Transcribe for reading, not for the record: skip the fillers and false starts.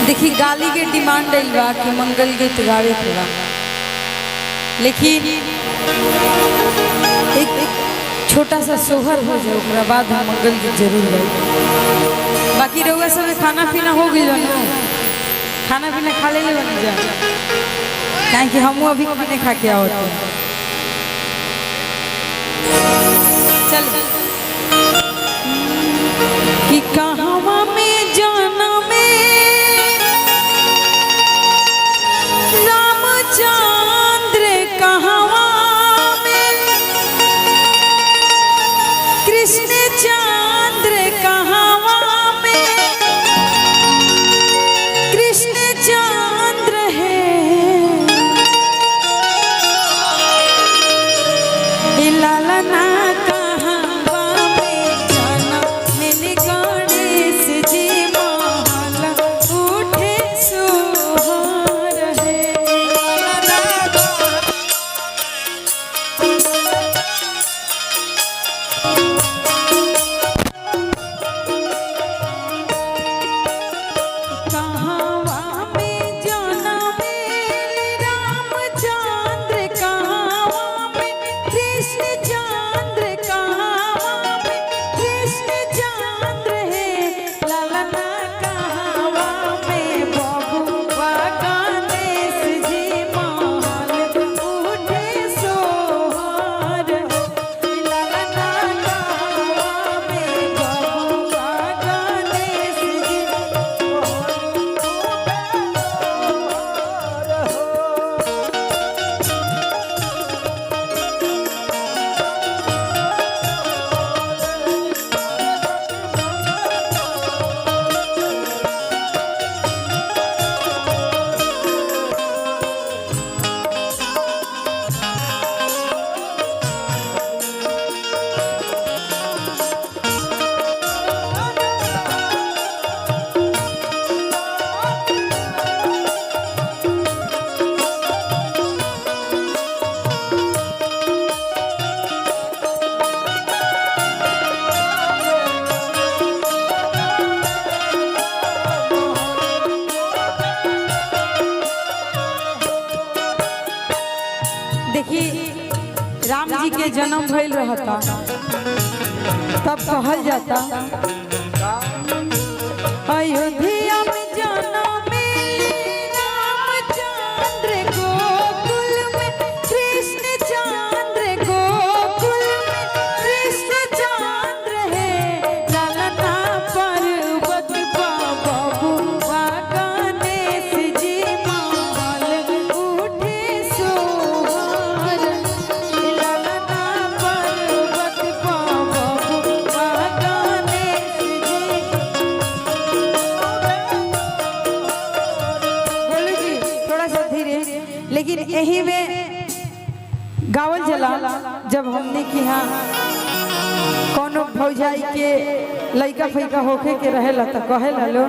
देखी गाली के डिमांड आइल बा कि मंगल गीत गावे के बा, लेकिन एक छोटा सा सोहर हो जाए ओकरा बाद हम मंगल गीत जरूर गाई। बाकी रउआ सब खाना पीना हो गई ना, खाना पीना खा ले बन जा, काहे कि हम अभी खाने खा के आओ। चल कि कहवा में जाना में रामचंद्र, कहवा में कृष्ण चंद्र, कहवा में कृष्ण चंद्र है। लालना राम जी के जन्म भइल रहता तब कहल जाता अयोध्या में जन्म रामचंद्र, गोकुल में कृष्ण चंद्र, गोकुल में कृष्ण चंद्र है। लालना पर्वत बबुआ गणेश जी माल उठे सोहर। लेकिन यही में गावल जला जब हमने कि हाँ कोनो भौजाई के लइका फैका होके के रहेला तो कहे लो